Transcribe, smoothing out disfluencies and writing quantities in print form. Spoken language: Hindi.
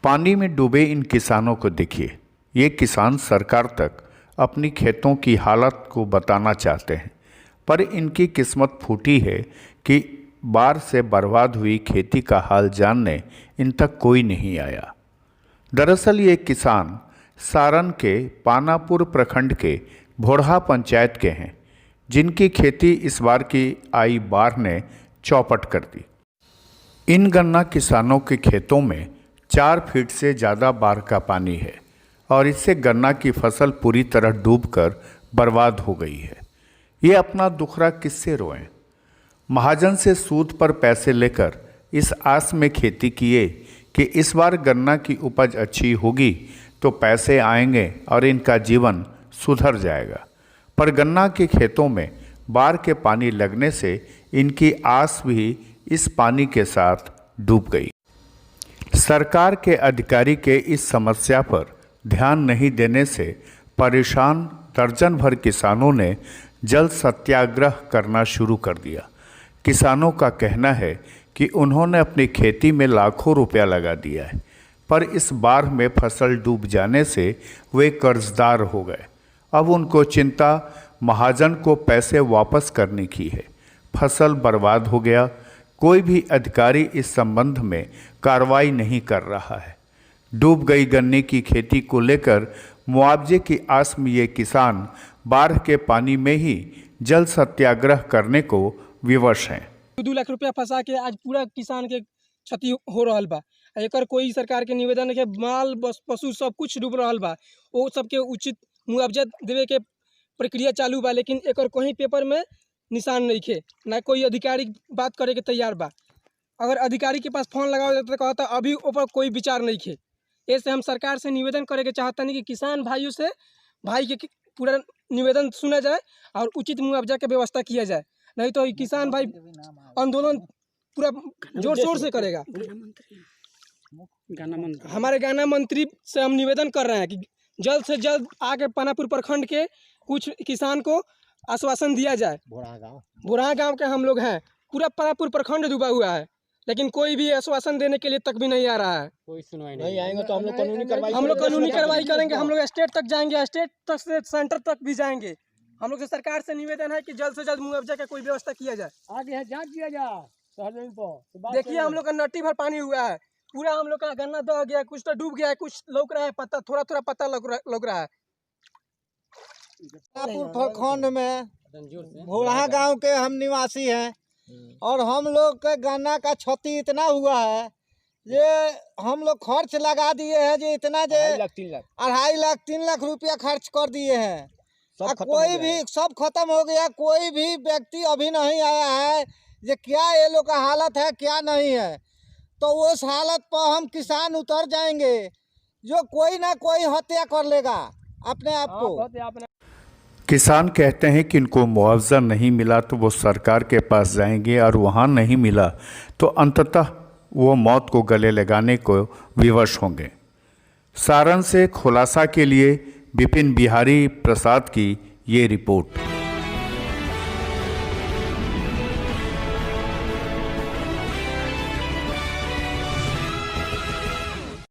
पानी में डूबे इन किसानों को देखिए। ये किसान सरकार तक अपनी खेतों की हालत को बताना चाहते हैं, पर इनकी किस्मत फूटी है कि बाढ़ से बर्बाद हुई खेती का हाल जानने इन तक कोई नहीं आया। दरअसल ये किसान सारण के पानापुर प्रखंड के भोरहा पंचायत के हैं, जिनकी खेती इस बार की आई बाढ़ ने चौपट कर दी। इन गन्ना किसानों के खेतों में 4 फीट से ज़्यादा बाढ़ का पानी है और इससे गन्ना की फसल पूरी तरह डूबकर बर्बाद हो गई है। ये अपना दुखड़ा किससे रोएं? महाजन से सूद पर पैसे लेकर इस आस में खेती किए कि इस बार गन्ना की उपज अच्छी होगी तो पैसे आएंगे और इनका जीवन सुधर जाएगा। पर गन्ना के खेतों में बाढ़ के पानी लगने से इनकी आस भी इस पानी के साथ डूब गई। सरकार के अधिकारी के इस समस्या पर ध्यान नहीं देने से परेशान दर्जन भर किसानों ने जल सत्याग्रह करना शुरू कर दिया। किसानों का कहना है कि उन्होंने अपनी खेती में लाखों रुपया लगा दिया है, पर इस बाढ़ में फसल डूब जाने से वे कर्जदार हो गए। अब उनको चिंता महाजन को पैसे वापस करने की है। फसल बर्बाद हो गया, कोई भी अधिकारी इस संबंध में कार्रवाई नहीं कर रहा है। डूब गई गन्ने की खेती को लेकर मुआवजे की आस में ये किसान बाढ़ के पानी में ही जल सत्याग्रह करने को विवश हैं। 2 लाख रुपया फंसा के आज पूरा किसान के क्षति हो रहा बा। एकर कोई सरकार के निवेदन के माल पशु सब कुछ डूब रहा बा, वो सबके उचित मुआवजा देवे के प्रक्रिया चालू बा, लेकिन एकर कहीं पेपर में निशान नहीं खे, ना कोई अधिकारी बात करे के तैयार बा। अगर अधिकारी के पास फोन लगाओ तो कहता अभी ऊपर कोई विचार नहीं खे। ऐसे हम सरकार से निवेदन करे के चाहता नहीं कि किसान भाइयों से भाई के पूरा निवेदन सुना जाए और उचित मुआवजा के व्यवस्था किया जाए, नहीं तो किसान भाई आंदोलन पूरा जोर शोर से करेगा। हमारे गाना मंत्री से हम निवेदन कर रहे हैं कि जल्द से जल्द आके पानापुर प्रखंड के कुछ किसान को आश्वासन दिया जाए। भोरहा गांव के हम लोग हैं, पूरा पानापुर प्रखंड डूबा हुआ है, लेकिन कोई भी आश्वासन देने के लिए तक भी नहीं आ रहा है। कोई सुनवाई नहीं आएंगे तो हम लोग कानूनी कार्रवाई करेंगे। हम लोग स्टेट तक जाएंगे, स्टेट तक से सेंटर तक भी जाएंगे। हम लोग से सरकार से निवेदन है कि जल्द से जल्द मुआवजा का कोई व्यवस्था किया जाए। आगे है जांच किया जाए। देखिए हम लोग का नट्टी भर पानी हुआ है, पूरा हम लोग का गन्ना दह गया, कुछ तो डूब गया है, कुछ लौक रहा है पत्ता, थोड़ा थोड़ा पत्ता लग रहा है। पानापुर प्रखंड में भोरहा गांव के हम निवासी हैं और हम लोग के गन्ना का क्षति इतना हुआ है ये हम लोग खर्च लगा दिए हैं, जो इतना जो 2.5 लाख 3 लाख रुपया खर्च कर दिए हैं। कोई भी सब खत्म हो गया, कोई भी व्यक्ति अभी नहीं आया है जो क्या ये लोग का हालत है क्या नहीं है। तो उस हालत पर हम किसान उतर जाएंगे, जो कोई ना कोई हत्या कर लेगा अपने आप को। किसान कहते हैं कि इनको मुआवजा नहीं मिला तो वो सरकार के पास जाएंगे और वहाँ नहीं मिला तो अंततः वो मौत को गले लगाने को विवश होंगे। सारण से खुलासा के लिए विपिन बिहारी प्रसाद की ये रिपोर्ट।